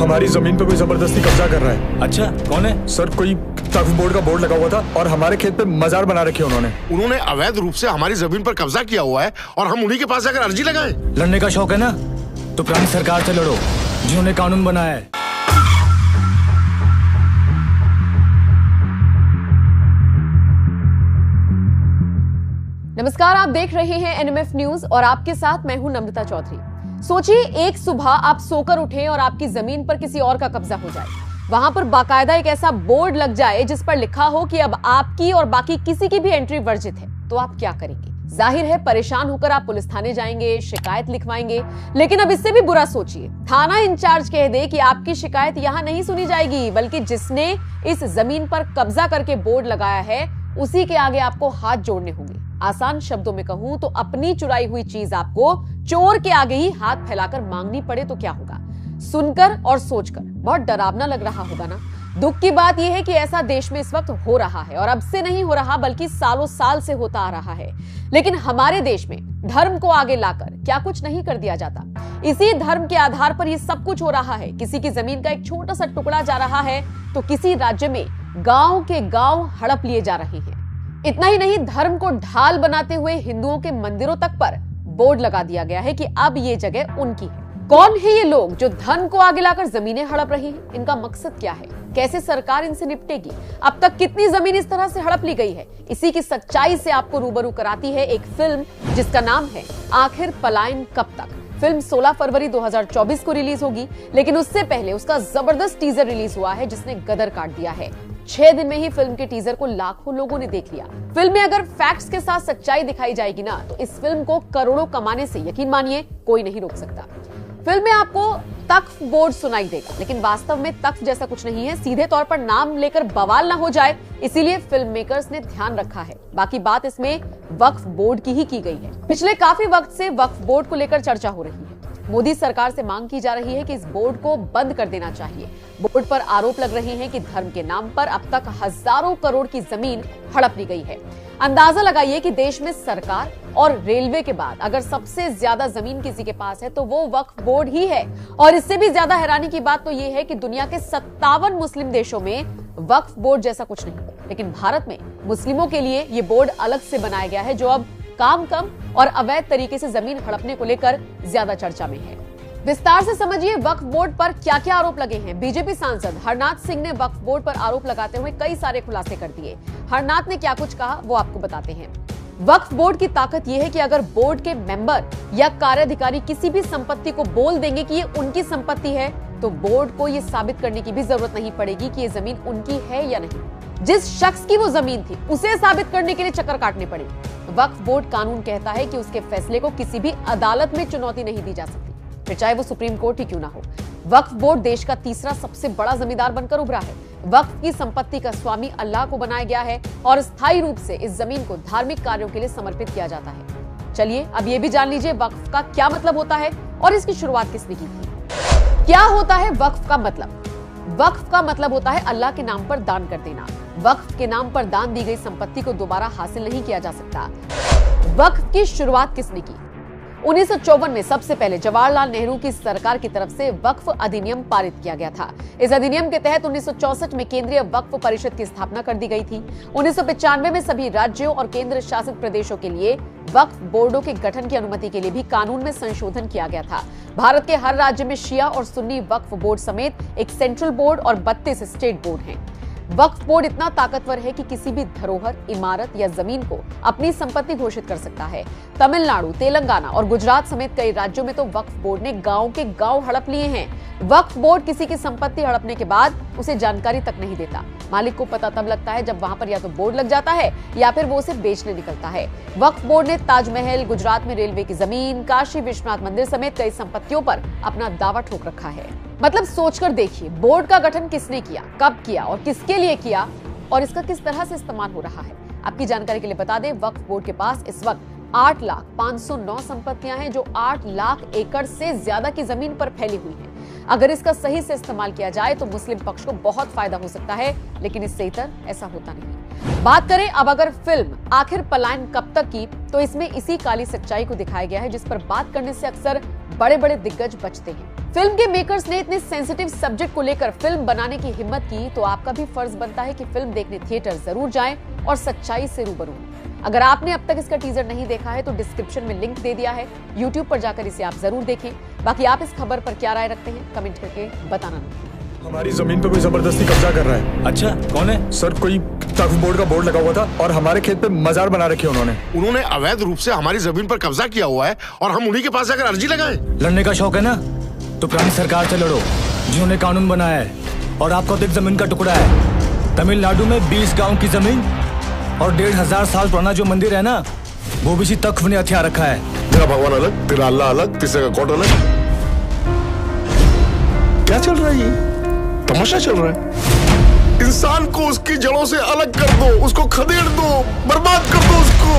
हमारी जमीन पे कोई जबरदस्ती कब्जा कर रहा है। अच्छा, कौन है? सर, कोई वक्फ बोर्ड का बोर्ड लगा हुआ था और हमारे खेत पे मजार बना रखे उन्होंने अवैध रूप से हमारी जमीन पर कब्जा किया हुआ है और हम उन्हीं के पास जाकर अर्जी लगाएं। लड़ने का शौक है ना, तो पुरानी सरकार से लड़ो जिन्होंने कानून बनाया है। नमस्कार, आप देख रहे हैं एनएमएफ न्यूज और आपके साथ मैं हूं नम्रता चौधरी। सोचिए, एक सुबह आप सोकर उठे और आपकी जमीन पर किसी और का कब्जा हो जाए। वहां पर बाकायदा एक ऐसा बोर्ड लग जाए जिस पर लिखा हो कि अब आपकी और बाकी किसी की भी एंट्री वर्जित है, तो आप क्या करेंगे? जाहिर है, परेशान होकर आप पुलिस थाने जाएंगे, शिकायत लिखवाएंगे। लेकिन अब इससे भी बुरा सोचिए, थाना इंचार्ज कह दे कि आपकी शिकायत यहां नहीं सुनी जाएगी, बल्कि जिसने इस जमीन पर कब्जा करके बोर्ड लगाया है उसी के आगे आपको हाथ जोड़ने होंगे। आसान शब्दों में कहूं तो अपनी चुराई हुई चीज आपको चोर के आगे ही हाथ फैलाकर मांगनी पड़े तो क्या होगा? सुनकर और सोचकर बहुत डरावना लग रहा होगा ना। दुख की बात यह है कि ऐसा देश में इस वक्त हो रहा है, और अब से नहीं हो रहा बल्कि सालों साल से होता आ रहा है। लेकिन हमारे देश में धर्म को आगे लाकर क्या कुछ नहीं कर दिया जाता? इसी धर्म के आधार पर यह सब कुछ हो रहा है। किसी की जमीन का एक छोटा सा टुकड़ा जा रहा है तो किसी राज्य में गांव के गांव हड़प लिए जा रहे हैं। इतना ही नहीं, धर्म को ढाल बनाते हुए हिंदुओं के मंदिरों तक पर बोर्ड लगा दिया गया है कि अब ये जगह उनकी है। कौन है ये लोग जो धन को आगे लाकर जमीनें हड़प रही हैं? इनका मकसद क्या है? कैसे सरकार इनसे निपटेगी? अब तक कितनी जमीन इस तरह से हड़प ली गई है? इसी की सच्चाई से आपको रूबरू कराती है एक फिल्म जिसका नाम है आखिर पलायन कब तक। फिल्म 16 फरवरी 2024 को रिलीज होगी, लेकिन उससे पहले उसका जबरदस्त टीजर रिलीज हुआ है जिसने गदर काट दिया है। 6 दिन में ही फिल्म के टीजर को लाखों लोगों ने देख लिया। फिल्म में अगर फैक्ट्स के साथ सच्चाई दिखाई जाएगी ना, तो इस फिल्म को करोड़ों कमाने से यकीन मानिए कोई नहीं रोक सकता। फिल्म में आपको तख्फ बोर्ड सुनाई देगा, लेकिन वास्तव में तख्फ जैसा कुछ नहीं है। सीधे तौर पर नाम लेकर बवाल ना हो जाए, इसीलिए फिल्म मेकर्स ने ध्यान रखा है। बाकी बात इसमें वक्फ बोर्ड की ही की गई है। पिछले काफी वक्त से वक्फ बोर्ड को लेकर चर्चा हो रही है। मोदी सरकार से मांग की जा रही है कि इस बोर्ड को बंद कर देना चाहिए। बोर्ड पर आरोप लग रहे हैं कि धर्म के नाम पर अब तक हजारों करोड़ की जमीन हड़प ली गई है। अंदाजा लगाइए कि देश में सरकार और रेलवे के बाद अगर सबसे ज्यादा जमीन किसी के पास है तो वो वक्फ बोर्ड ही है। और इससे भी ज्यादा हैरानी की बात तो ये है कि दुनिया के 57 मुस्लिम देशों में वक्फ बोर्ड जैसा कुछ नहीं, लेकिन भारत में मुस्लिमों के लिए ये बोर्ड अलग से बनाया गया है, जो अब काम कम और अवैध तरीके से जमीन हड़पने को लेकर ज्यादा चर्चा में है। विस्तार से समझिए वक्फ बोर्ड पर क्या क्या आरोप लगे हैं। बीजेपी सांसद हरनाथ सिंह ने वक्फ बोर्ड पर आरोप लगाते हुए कई सारे खुलासे कर दिए। हरनाथ ने क्या कुछ कहा वो आपको बताते हैं। वक्फ बोर्ड की ताकत यह है कि अगर बोर्ड के मेंबर या कार्याधिकारी किसी भी संपत्ति को बोल देंगे कि ये उनकी संपत्ति है, तो बोर्ड को ये साबित करने की भी जरूरत नहीं पड़ेगी कि ये जमीन उनकी है या नहीं। जिस शख्स की वो जमीन थी उसे साबित करने के लिए चक्कर काटने पड़े। वक्फ बोर्ड कानून कहता है कि उसके फैसले को किसी भी अदालत में चुनौती नहीं दी जा सकती, फिर चाहे वो सुप्रीम कोर्ट ही क्यों ना हो। वक्फ बोर्ड देश का तीसरा सबसे बड़ा जमींदार बनकर उभरा है। वक्फ की संपत्ति का स्वामी अल्लाह को बनाया गया है और स्थायी रूप से इस जमीन को धार्मिक कार्यों के लिए समर्पित किया जाता है। चलिए अब ये भी जान लीजिए वक्फ का क्या मतलब होता है और इसकी शुरुआत किसने की थी। क्या होता है वक्फ का मतलब? वक्फ का मतलब होता है अल्लाह के नाम पर दान कर देना। वक्फ के नाम पर दान दी गई संपत्ति को दोबारा हासिल नहीं किया जा सकता। वक्फ की शुरुआत किसने की? 1954 में सबसे पहले जवाहरलाल नेहरू की सरकार की तरफ से वक्फ अधिनियम पारित किया गया था। इस अधिनियम के तहत 1964 में केंद्रीय वक्फ परिषद की स्थापना कर दी गई थी। 1995 में सभी राज्यों और केंद्र शासित प्रदेशों के लिए वक्फ बोर्डों के गठन की अनुमति के लिए भी कानून में संशोधन किया गया था। भारत के हर राज्य में शिया और सुन्नी वक्फ बोर्ड समेत एक सेंट्रल बोर्ड और 32 स्टेट बोर्ड हैं। वक्फ बोर्ड इतना ताकतवर है कि किसी भी धरोहर, इमारत या जमीन को अपनी संपत्ति घोषित कर सकता है। तमिलनाडु, तेलंगाना और गुजरात समेत कई राज्यों में तो वक्फ बोर्ड ने गांव के गांव हड़प लिए हैं। वक्फ बोर्ड किसी की संपत्ति हड़पने के बाद उसे जानकारी तक नहीं देता। मालिक को पता तब लगता है जब वहां पर या तो बोर्ड लग जाता है या फिर वो उसे बेचने निकलता है। वक्फ बोर्ड ने ताजमहल, गुजरात में रेलवे की जमीन, काशी विश्वनाथ मंदिर समेत कई संपत्तियों पर अपना दावा ठोक रखा है। मतलब सोचकर देखिए, बोर्ड का गठन किसने किया, कब किया और किसके लिए किया, और इसका किस तरह से इस्तेमाल हो रहा है। आपकी जानकारी के लिए बता दें, वक्फ बोर्ड के पास इस वक्त 8,509 संपत्तियां हैं जो 8 लाख एकड़ से ज्यादा की जमीन पर फैली हुई हैं। अगर इसका सही से इस्तेमाल किया जाए तो मुस्लिम पक्ष को बहुत फायदा हो सकता है, लेकिन इससे इतर ऐसा होता नहीं। बात करें अब अगर फिल्म आखिर पलायन कब तक की, तो इसमें इसी काली सच्चाई को दिखाया गया है जिस पर बात करने से अक्सर बड़े बड़े दिग्गज बचते हैं। फिल्म के मेकर्स ने इतने सेंसिटिव सब्जेक्ट को लेकर फिल्म बनाने की हिम्मत की तो आपका भी फर्ज बनता है कि फिल्म देखने थिएटर जरूर जाएं और सच्चाई से रूबरू हों। अगर आपने अब तक इसका टीजर नहीं देखा है तो डिस्क्रिप्शन में लिंक दे दिया है, YouTube पर जाकर इसे आप जरूर देखें। बाकी आप इस खबर पर क्या राय रखते हैं कमेंट करके बताना नहीं। हमारी जमीन पे कोई जबरदस्ती कब्जा कर रहा है। अच्छा, कौन है? सर, कोई वक्फ बोर्ड का बोर्ड लगा हुआ था और हमारे खेत पे मजार बना रखी है उन्होंने अवैध रूप से हमारी जमीन पर कब्जा किया हुआ है और हम उन्हीं के पास जाकर अर्जी लगाएं। लड़ने का शौक है ना, तो पुरानी सरकार से लड़ो जिन्होंने कानून बनाया है। और आपका तो एक जमीन का टुकड़ा है। तमिलनाडु में 20 गांव की जमीन और 1500 साल पुराना जो मंदिर है ना, वो भी इसी तख्फ ने हथियार रखा है। तेरा भगवान अलग, तेरा अल्लाह अलग, तीसरे का कोर्ट अलग। क्या चल रहा है ये? तमाशा चल रहा है। इंसान को उसकी जड़ों से अलग कर दो, उसको खदेड़ दो, बर्बाद कर दो उसको।